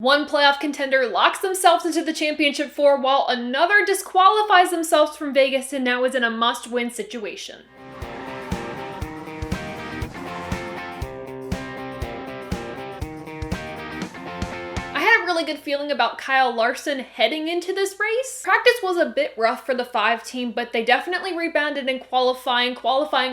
One playoff contender locks themselves into the championship four while another disqualifies themselves from Vegas and now is in a must-win situation. I had a really good feeling about Kyle Larson heading into this race. Practice was a bit rough for the 5 team, but they definitely rebounded in qualifying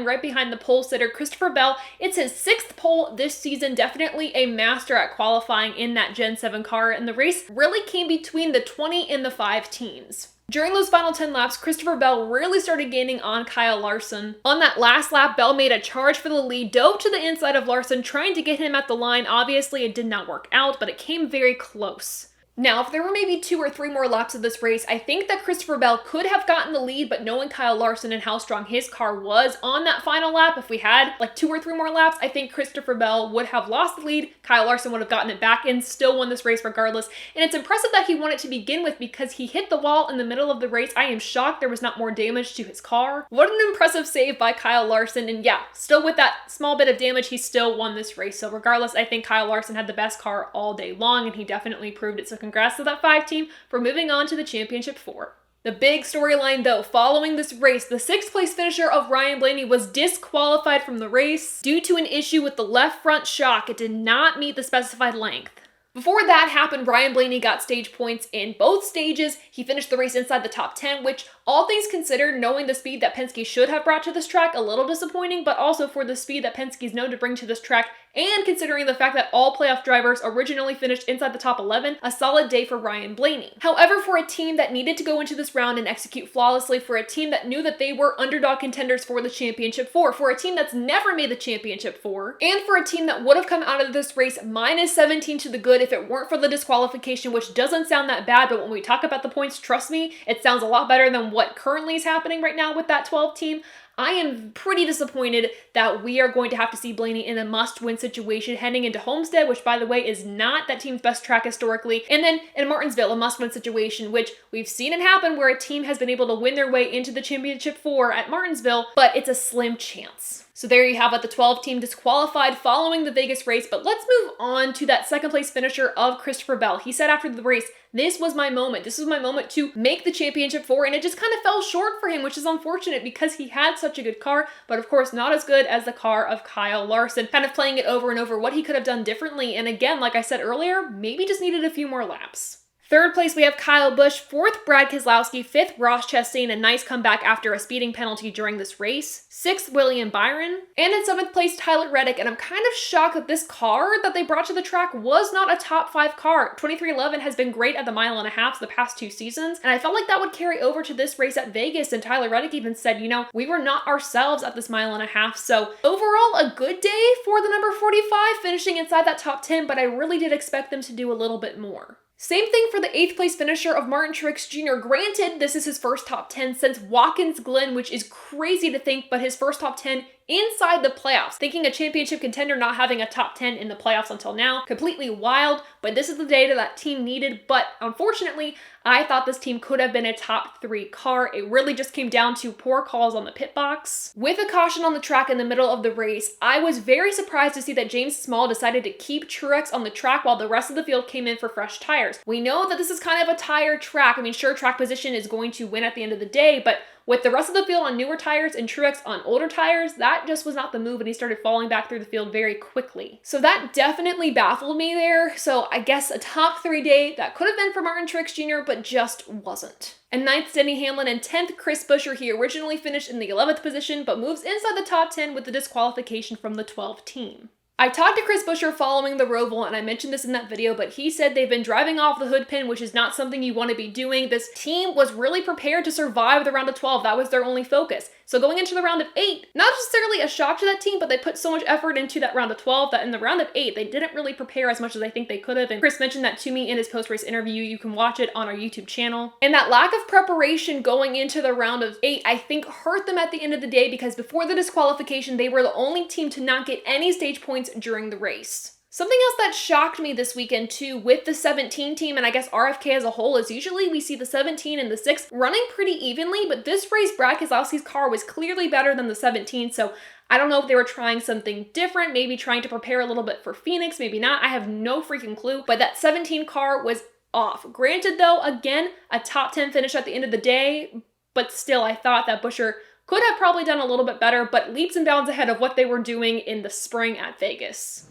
right behind the pole sitter Christopher Bell. It's his 6th pole this season, definitely a master at qualifying in that Gen 7 car, and the race really came between the 20 and the 5 teams. During those final 10 laps, Christopher Bell really started gaining on Kyle Larson. On that last lap, Bell made a charge for the lead, dove to the inside of Larson, trying to get him at the line. Obviously, it did not work out, but it came very close. Now, if there were maybe 2 or 3 more laps of this race, I think that Christopher Bell could have gotten the lead, but knowing Kyle Larson and how strong his car was on that final lap, if we had like 2 or 3 more laps, I think Christopher Bell would have lost the lead. Kyle Larson would have gotten it back and still won this race regardless. And it's impressive that he won it to begin with because he hit the wall in the middle of the race. I am shocked there was not more damage to his car. What an impressive save by Kyle Larson. And yeah, still with that small bit of damage, he still won this race. So regardless, I think Kyle Larson had the best car all day long and he definitely proved it. So congrats to that 5 team for moving on to the championship 4. The big storyline though, following this race, the 6th place finisher of Ryan Blaney was disqualified from the race due to an issue with the left front shock. It did not meet the specified length. Before that happened, Ryan Blaney got stage points in both stages. He finished the race inside the top 10, which all things considered, knowing the speed that Penske should have brought to this track, a little disappointing, but also for the speed that Penske is known to bring to this track, and considering the fact that all playoff drivers originally finished inside the top 11, a solid day for Ryan Blaney. However, for a team that needed to go into this round and execute flawlessly, for a team that knew that they were underdog contenders for the championship 4, for a team that's never made the championship 4, and for a team that would have come out of this race minus 17 to the good if it weren't for the disqualification, which doesn't sound that bad, but when we talk about the points, trust me, it sounds a lot better than what currently is happening right now with that 12 team. I am pretty disappointed that we are going to have to see Blaney in a must-win situation heading into Homestead, which, by the way, is not that team's best track historically, and then in Martinsville, a must-win situation, which we've seen it happen where a team has been able to win their way into the championship 4 at Martinsville, but it's a slim chance. So there you have it, the 12 team disqualified following the Vegas race, but let's move on to that 2nd place finisher of Christopher Bell. He said after the race, this was my moment. This was my moment to make the championship 4, and it just kind of fell short for him, which is unfortunate because he had such a good car, but of course not as good as the car of Kyle Larson, kind of playing it over and over what he could have done differently. And again, like I said earlier, maybe just needed a few more laps. 3rd place, we have Kyle Busch. 4th, Brad Keselowski. 5th, Ross Chastain, a nice comeback after a speeding penalty during this race. 6th, William Byron. And in 7th place, Tyler Reddick. And I'm kind of shocked that this car that they brought to the track was not a top 5 car. 2311 has been great at the mile and a half the past 2 seasons. And I felt like that would carry over to this race at Vegas. And Tyler Reddick even said, you know, we were not ourselves at this mile and a half. So overall, a good day for the number 45, finishing inside that top 10. But I really did expect them to do a little bit more. Same thing for the 8th place finisher of Martin Truex Jr. Granted, this is his first top 10 since Watkins Glen, which is crazy to think, but his first top 10 inside the playoffs. Thinking a championship contender not having a top 10 in the playoffs until now, completely wild, but this is the data that team needed. But unfortunately, I thought this team could have been a top 3 car. It really just came down to poor calls on the pit box. With a caution on the track in the middle of the race, I was very surprised to see that James Small decided to keep Truex on the track while the rest of the field came in for fresh tires. We know that this is kind of a tire track. I mean, sure, track position is going to win at the end of the day, but with the rest of the field on newer tires and Truex on older tires, that just was not the move, and he started falling back through the field very quickly. So that definitely baffled me there. So I guess a top 3 day that could have been for Martin Truex Jr., but just wasn't. And 9th, Denny Hamlin, and 10th, Chris Buescher. He originally finished in the 11th position, but moves inside the top 10 with the disqualification from the 12 team. I talked to Chris Buescher following the Roval, and I mentioned this in that video, but he said they've been driving off the hood pin, which is not something you want to be doing. This team was really prepared to survive the round of 12. That was their only focus. So going into the round of 8, not necessarily a shock to that team, but they put so much effort into that round of 12 that in the round of 8, they didn't really prepare as much as I think they could have. And Chris mentioned that to me in his post-race interview. You can watch it on our YouTube channel. And that lack of preparation going into the round of 8, I think hurt them at the end of the day because before the disqualification, they were the only team to not get any stage points during the race. Something else that shocked me this weekend too with the 17 team, and I guess RFK as a whole, is usually we see the 17 and the 6 running pretty evenly, but this race Brad Keselowski's car was clearly better than the 17, so I don't know if they were trying something different, maybe trying to prepare a little bit for Phoenix, maybe not. I have no freaking clue, but that 17 car was off. Granted though, again, a top 10 finish at the end of the day, but still I thought that Buescher could have probably done a little bit better, but leaps and bounds ahead of what they were doing in the spring at Vegas.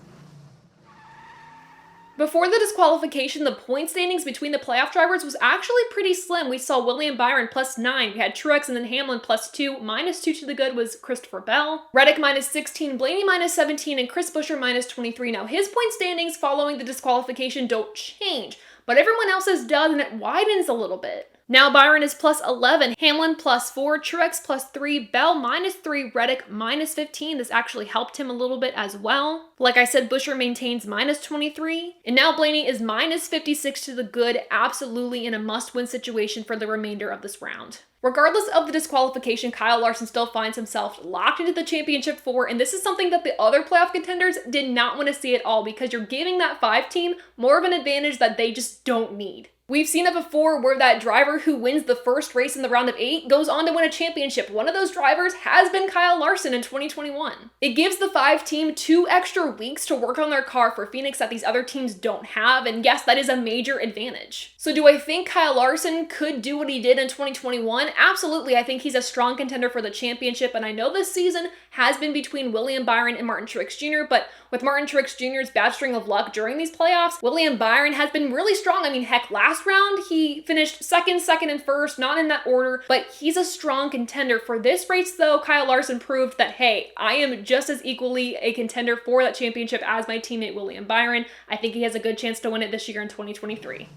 Before the disqualification, the point standings between the playoff drivers was actually pretty slim. We saw William Byron +9, we had Truex and then Hamlin +2, -2 to the good was Christopher Bell, Reddick -16, Blaney -17, and Chris Buescher -23. Now his point standings following the disqualification don't change, but everyone else's does, and it widens a little bit. Now Byron is +11, Hamlin +4, Truex +3, Bell -3, Reddick -15. This actually helped him a little bit as well. Like I said, Buescher maintains -23, and now Blaney is -56 to the good, absolutely in a must-win situation for the remainder of this round. Regardless of the disqualification, Kyle Larson still finds himself locked into the championship 4, and this is something that the other playoff contenders did not want to see at all, because you're giving that 5 team more of an advantage that they just don't need. We've seen it before where that driver who wins the first race in the round of 8 goes on to win a championship. One of those drivers has been Kyle Larson in 2021. It gives the 5 team 2 extra weeks to work on their car for Phoenix that these other teams don't have, and yes, that is a major advantage. So do I think Kyle Larson could do what he did in 2021? Absolutely, I think he's a strong contender for the championship, and I know this season has been between William Byron and Martin Truex Jr., but with Martin Truex Jr.'s bad string of luck during these playoffs, William Byron has been really strong. I mean, heck, last round he finished second, and first, not in that order, but he's a strong contender. For this race though, Kyle Larson proved that, hey, I am just as equally a contender for that championship as my teammate William Byron. I think he has a good chance to win it this year in 2023.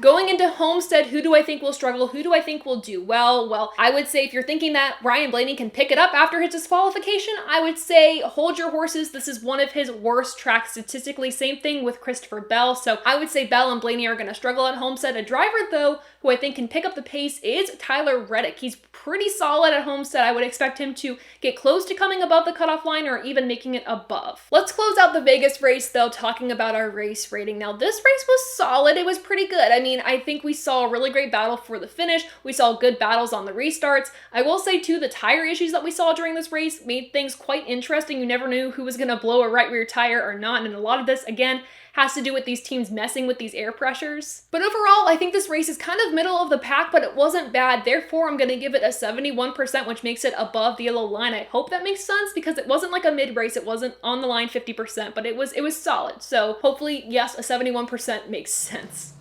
Going into Homestead, who do I think will struggle? Who do I think will do well? Well, I would say if you're thinking that Ryan Blaney can pick it up after his disqualification, I would say hold your horses. This is one of his worst tracks statistically. Same thing with Christopher Bell. So I would say Bell and Blaney are going to struggle at Homestead. A driver, though, who I think can pick up the pace is Tyler Reddick. He's pretty solid at Homestead. I would expect him to get close to coming above the cutoff line or even making it above. Let's close out the Vegas race, though, talking about our race rating. Now, this race was solid. It was pretty good. I think we saw a really great battle for the finish. We saw good battles on the restarts. I will say, too, the tire issues that we saw during this race made things quite interesting. You never knew who was going to blow a right rear tire or not, and a lot of this, again, has to do with these teams messing with these air pressures. But overall, I think this race is kind of middle of the pack, but it wasn't bad. Therefore, I'm going to give it a 71%, which makes it above the yellow line. I hope that makes sense because it wasn't like a mid race. It wasn't on the line 50%, but it was solid. So hopefully, yes, a 71% makes sense.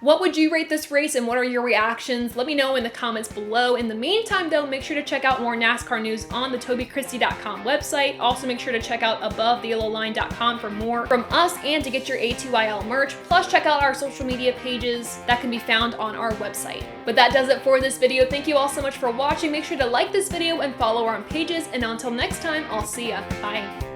What would you rate this race and what are your reactions? Let me know in the comments below. In the meantime, though, make sure to check out more NASCAR news on the TobyChristie.com website. Also, make sure to check out AboveTheYellowLine.com for more from us and to get your A2IL merch. Plus, check out our social media pages that can be found on our website. But that does it for this video. Thank you all so much for watching. Make sure to like this video and follow our pages. And until next time, I'll see ya. Bye.